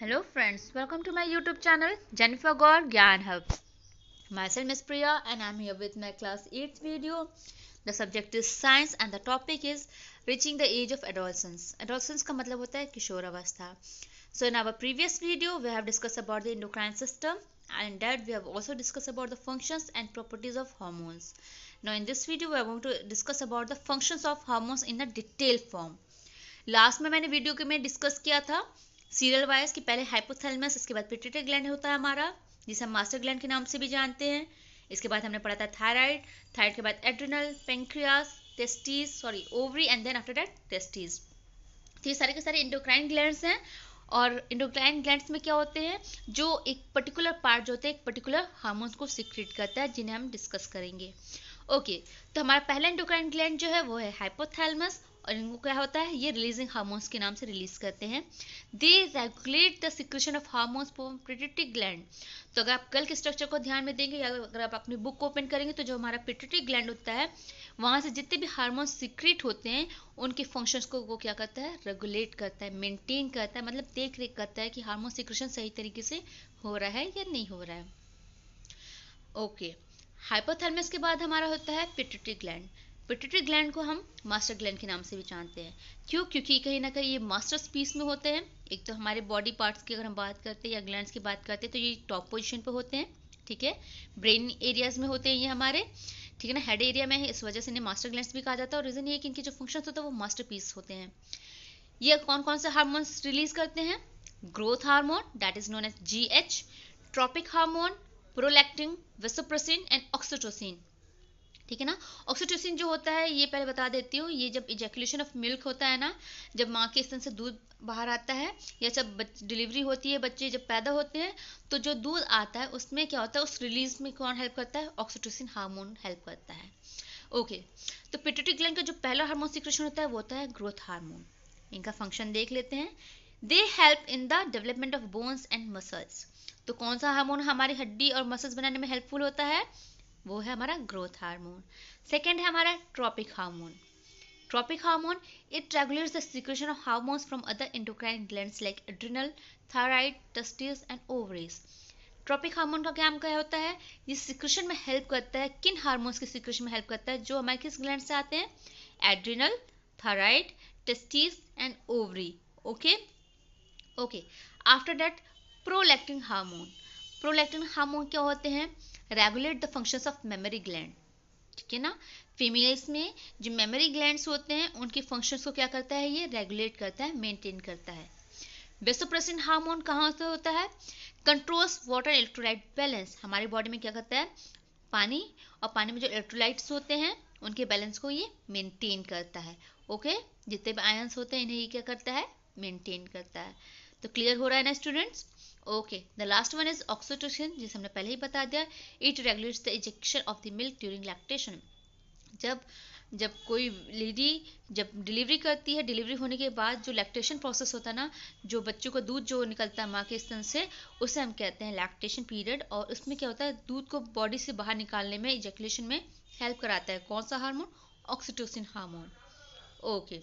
Hello friends, welcome to my YouTube channel Jennifer Gaur Gyan Hub. Myself Miss Priya and I'm here with my class 8th video. The subject is science and the topic is reaching the age of adolescence. Adolescence का मतलब होता है किशोर अवस्था. So in our previous video we have discussed about the endocrine system and that we have also discussed about the functions and properties of hormones. Now in this video we are going to discuss about the functions of hormones in a detailed form. Last में मैंने video के में discuss किया था serial wise कि पहले hypothalamus, इसके बाद पिट्यूटरी ग्लैंड होता है हमारा, जिसे हम मास्टर ग्लैंड के नाम से भी जानते हैं. इसके बाद हमने पढ़ा था थायराइड, थायराइड के बाद adrenal, pancreas, testis, ovary and then after that testis. तो ये सारे के सारे इंडोक्राइन ग्लैंड्स हैं. और इंडोक्राइन ग्लैंड्स में क्या होते हैं, जो एक पर्टिकुलर पार्ट जो होते हैं एक पर्टिकुलर हार्मोन्स को सीक्रेट करता है, जिन्हें हम डिस्कस करेंगे. ओके, तो हमारा पहला इंडोक्राइन ग्लैंड जो है वो है हाइपोथैलेमस. और इनको क्या होता है, ये रिलीजिंग हार्मोन्स के नाम से रिलीज करते हैं. They regulate the secretion of hormones from pituitary gland. तो अगर आप कल के स्ट्रक्चर को ध्यान में देंगे या अगर आप अपनी बुक ओपन करेंगे तो जो हमारा पिट्यूटरी ग्लैंड होता है वहां से जितने भी हार्मोन्स सीक्रेट होते हैं उनके फंक्शंस को वो क्या करता है, रेगुलेट करता है, मेंटेन करता है, मतलब देख रेख करता है कि हार्मोन सिक्रेशन सही तरीके से हो रहा है या नहीं हो रहा है. ओके, हाइपोथैलेमस के बाद हमारा होता है पिट्यूटरी ग्लैंड. पिट्यूटरी ग्लैंड को हम मास्टर ग्लैंड के नाम से भी जानते हैं. क्यों? क्योंकि कहीं ना कहीं ये मास्टर स्पीस में होते हैं. एक तो हमारे बॉडी पार्ट्स की अगर हम बात करते हैं या ग्लैंड्स की बात करते हैं तो ये टॉप पोजीशन पे होते हैं. ठीक है, ब्रेन एरियाज में होते हैं ये हमारे. ठीक है ना, हेड एरिया में है, इस वजह से इन्हें मास्टर ग्लैंड्स भी कहा जाता है. और रीजन ये है कि इनके जो फंक्शंस होते हैं वो मास्टर पीस होते हैं. ये कौन कौन से हार्मोन्स रिलीज करते हैं? Growth hormone, that is known as GH, tropic hormone, prolactin, vasopressin and oxytocin. ठीक है ना. ऑक्सीटोसिन जो होता है ये पहले बता देती हूँ, ये जब इजैकुलेशन ऑफ मिल्क होता है ना, जब माँ के स्तन से दूध बाहर आता है या जब डिलीवरी होती है, बच्चे जब पैदा होते हैं तो जो दूध आता है उसमें क्या होता है, उस रिलीज में कौन हेल्प करता है? ऑक्सीटोसिन हार्मोन हेल्प करता है. ओके, तो पिट्यूटरी ग्लैंड का जो पहला हार्मोन सिक्रेशन होता है वो होता है ग्रोथ हार्मोन. इनका फंक्शन देख लेते हैं. They help in the development of bones and muscles. तो कौन सा हार्मोन हमारी हड्डी और मसल्स बनाने में हेल्पफुल होता है? वो है हमारा ग्रोथ हार्मोन. सेकेंड है हमारा tropic hormone. Tropic hormone, it regulates the secretion of hormones from other endocrine glands like adrenal, thyroid, testis and ovaries. Tropic hormone का काम क्या होता है? ये सिक्रेशन में हेल्प करता है. किन हार्मोन्स के सिक्रेशन में हेल्प करता है? जो हमारे किस ग्लैंड से आते हैं? Adrenal, thyroid, testis and ovary. Okay okay. After that prolactin hormone. Prolactin hormone क्या होते हैं? Regulate the functions of memory gland. ठीक है ना, फीमेल्स में जो मेमोरी ग्लैंड्स होते हैं उनके फंक्शंस को क्या करता है, ये रेगुलेट करता है, मेंटेन करता है. वेसोप्रेसिन हार्मोन कहाँ से होता है? Controls water electrolyte balance. हमारी बॉडी में क्या करता है? पानी, और पानी में जो इलेक्ट्रोलाइट्स होते हैं उनके बैलेंस को ये मेंटेन करता है. ओके, जितने भी आयंस होते हैं इन्हें ये क्या करता है? मेंटेन करता है. तो क्लियर हो रहा है ना students? Okay, the last one is oxytocin, जिसे हमने पहले ही बता दिया. It regulates the ejection of the milk during lactation. जब कोई लेडी जब डिलीवरी करती है, डिलीवरी होने के बाद जो लैक्टेशन प्रोसेस होता है ना, जो बच्चों को दूध जो निकलता है माँ के स्तन से, उसे हम कहते हैं लैक्टेशन पीरियड. और उसमें क्या होता है, दूध को बॉडी से बाहर निकालने में, इजेकुलेशन में हेल्प कराता है कौन सा hormone? Oxytocin hormone. Okay,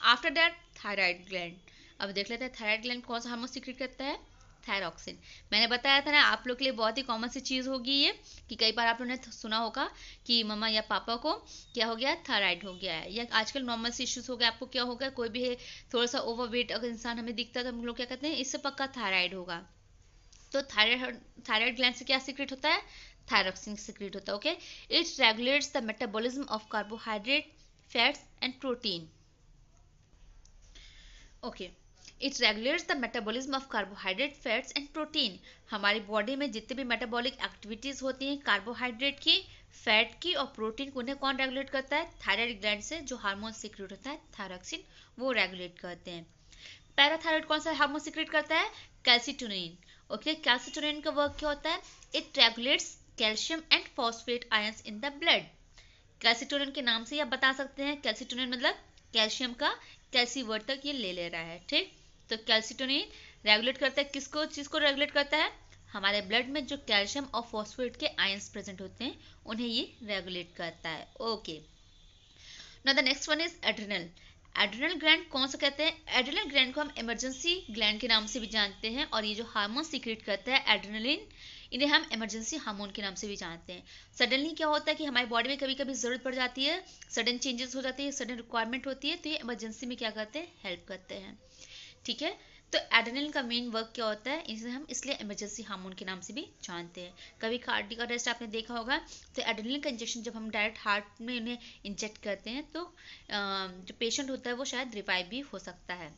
after that thyroid gland. अब देख लेते हैं थायराइड ग्लैंड कौन सा हार्मोन सीक्रेट करता है? थायरॉक्सिन. मैंने बताया था ना आप लोग के लिए बहुत ही कॉमन सी चीज़ होगी ये, कि कई बार आप लोगों ने सुना होगा कि मम्मा या पापा को क्या हो गया, थायराइड हो गया है, या आजकल नॉर्मल से इश्यूज हो गया, आपको क्या होगा, कोई भी थोड़ा सा ओवरवेट अगर इंसान हमें दिखता है तो हम लोग क्या कहते हैं, इससे पक्का थायराइड होगा. तो थायराइड ग्लैंड से क्या सीक्रेट होता है? थायरॉक्सिन सीक्रेट होता है. Okay, it regulates the metabolism of carbohydrate, fats and protein. Okay, it regulates the metabolism of carbohydrate, fats and protein. हमारी बॉडी में जितने भी मेटाबॉलिक एक्टिविटीज होती हैं कार्बोहाइड्रेट की, फैट की और प्रोटीन को, उन्हें कौन रेगुलेट करता है? थायराइड ग्लैंड से जो हार्मोन सीक्रेट होता है थायरॉक्सिन, वो रेगुलेट करते हैं. पैराथायराइड कौन सा हार्मोन सीक्रेट करता है? कैल्सिटोनिन. ओके, कैल्सिटोनिन का वर्क क्या होता है? It regulates calcium and phosphate ions in the blood. Calcitonin के नाम से आप बता सकते हैं, कैल्सिटोनिन मतलब कैल्शियम का कैल्सी वर्ड तक ये ले रहा है. ठीक, तो कैल्सिटोनिन रेगुलेट करता है किसको, चीज को रेगुलेट करता है? हमारे ब्लड में जो कैल्शियम और फॉस्फेट के आयंस प्रेजेंट होते हैं उन्हें ये रेगुलेट करता है. Okay, now the next one is adrenal. Adrenal gland कौन सा कहते हैं? एड्रिनल ग्लैंड को हम इमरजेंसी ग्लैंड के नाम से भी जानते हैं, और ये जो हार्मोन सीक्रेट करता है एड्रिनलिन, इन्हें हम इमरजेंसी हार्मोन के नाम से भी जानते हैं। सडनली क्या होता है कि हमारी बॉडी में कभी कभी ज़रूरत पड़ जाती है, सडन चेंजेस हो जाती है, सडन रिक्वायरमेंट होती है, तो ये इमरजेंसी में क्या करते हैं? हेल्प करते हैं। ठीक है, तो एड्रेनलिन का मेन वर्क क्या होता है, इसे हम इसलिए इमरजेंसी हार्मोन के नाम से भी जानते हैं। कभी कार्डियक अरेस्ट आपने देखा होगा, तो एड्रेनलिन का इंजेक्शन जब हम डायरेक्ट हार्ट में उन्हें इंजेक्ट करते हैं तो जो पेशेंट होता है वो शायद रिवाइव भी हो सकता है।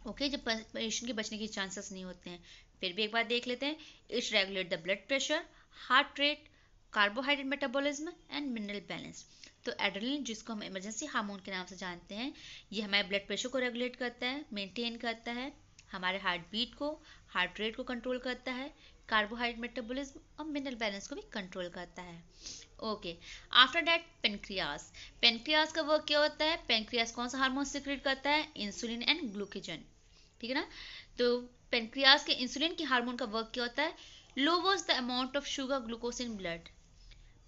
ओके, जब पेशेंट के बचने के चांसेस नहीं होते हैं। फिर भी एक बार देख लेते हैं। It regulate the blood pressure, heart rate, carbohydrate metabolism and mineral balance. तो एड्रेनलिन, जिसको हम इमरजेंसी हार्मोन के नाम से जानते हैं, ये हमारे ब्लड प्रेशर को रेगुलेट करता है, मेंटेन करता है, हमारे हार्ट बीट को, हार्ट रेट को कंट्रोल करता है, कार्बोहाइड्रेट मेटाबॉलिज्म और मिनरल बैलेंस को भी कंट्रोल करता है। Okay, after that pancreas. Pancreas का वर्क क्या होता है? पेनक्रियास कौन सा हार्मोन सीक्रेट करता है? Insulin and glucagon. ठीक है ना, तो पेनक्रियास के इंसुलिन के हार्मोन का वर्क क्या होता है? Louvers the amount of sugar glucose in blood.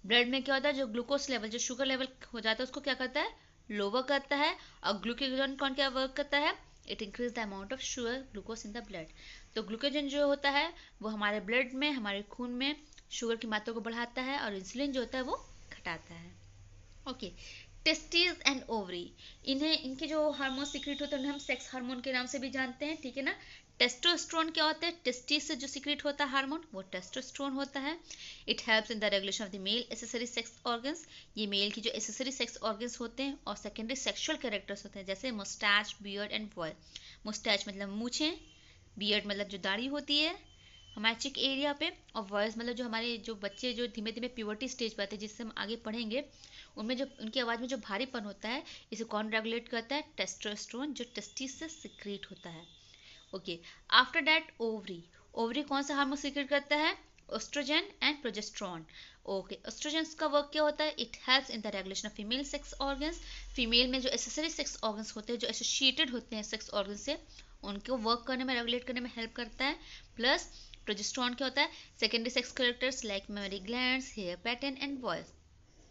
Blood में क्या होता है, जो ग्लूकोज लेवल, जो शुगर लेवल हो जाता है, उसको क्या करता है? लोअर करता है। और ग्लूकेगन कौन क्या वर्क करता है? It increase the amount of sugar glucose in the blood. तो ग्लूकेजन जो होता है वो हमारे ब्लड में, हमारे खून में शुगर की मात्रा को बढ़ाता है, और इंसुलिन जो होता है वो घटाता है। ओके, टेस्टिस एंड ओवरी, इन्हें, इनके जो हार्मोन सीक्रेट होते हैं उन्हें हम सेक्स हार्मोन के नाम से भी जानते हैं। ठीक है ना, टेस्टोस्टेरोन क्या होता है? टेस्टिस से जो सीक्रेट होता है हार्मोन, वो टेस्टोस्टेरोन होता है। It helps in the regulation of the male accessory sex organs. ये मेल की जो एसेसरी सेक्स ऑर्गन्स होते हैं और सेकेंडरी सेक्सुअल कैरेक्टर्स होते हैं, जैसे moustache, beard and vial. Moustache मतलब मूछें, बियर्ड मतलब जो दाढ़ी होती है हमारे चिक एरिया पे, और वॉइस मतलब जो हमारे जो बच्चे जो धीमे धीमे प्यूबर्टी स्टेज पर आते हैं, जिससे हम आगे पढ़ेंगे, उनमें जो उनकी आवाज़ में जो भारीपन होता है, इसे कौन रेगुलेट करता है? टेस्टोस्टेरोन, जो टेस्टिस से सीक्रेट होता है। Okay, after that ovary. Ovary कौन सा हार्मोन सीक्रेट करता है? Estrogen and progesterone. Okay, estrogen का वर्क क्या होता है? It helps in the regulation of female sex organs. Female में जो एसेसरी सेक्स ऑर्गन्स होते हैं, जो एसोसिएटेड होते हैं सेक्स ऑर्गन से, उनको वर्क करने में, रेगुलेट करने में हेल्प करता है। प्लस प्रोजेस्टेरोन क्या होता है? Secondary sex characters like mammary glands, hair pattern and voice.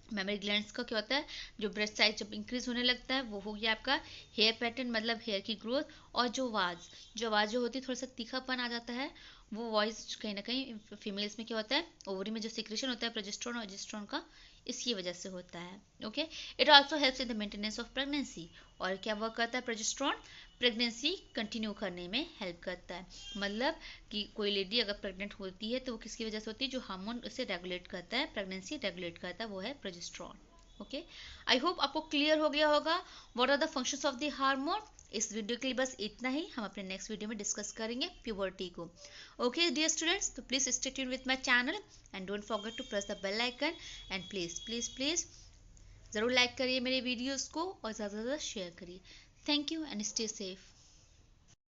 Mammary glands का क्या होता है? जो ब्रेस्ट साइज जब इंक्रीज होने लगता है, वो हो गया आपका हेयर पैटर्न, मतलब हेयर की ग्रोथ। और जो आवाज़ जो होती है, थोड़ा सा तीखापन आ जाता है, वो वॉइस कहीं ना कहीं फीमेल्स में क्या होता है? ओवरी में जो सिक्रेशन होता है प्रोजेस्टेरोन और एस्ट्रोजन का, इसकी वजह से होता है। Okay, it also helps in the maintenance of pregnancy. और क्या वर्क करता है प्रोजेस्टेरोन? प्रेगनेंसी कंटिन्यू करने में हेल्प करता है। मतलब कि कोई लेडी अगर प्रेग्नेंट होती है तो वो किसकी वजह से होती है? जो हार्मोन उसे रेगुलेट करता है, प्रेगनेंसी रेगुलेट करता है, वो है प्रोजेस्टेरोन। ओके, आई होप आपको क्लियर हो गया होगा what are the functions of the hormone. इस वीडियो के लिए बस इतना ही, हम अपने नेक्स्ट वीडियो में डिस्कस करेंगे प्यूबर्टी को। ओके डियर स्टूडेंट्स, तो please stay tuned with my channel and don't forget to press the bell icon, and please please please ज़रूर लाइक करिए मेरे वीडियोज़ को और ज़्यादा से ज़्यादा शेयर करिए। Thank you and stay safe.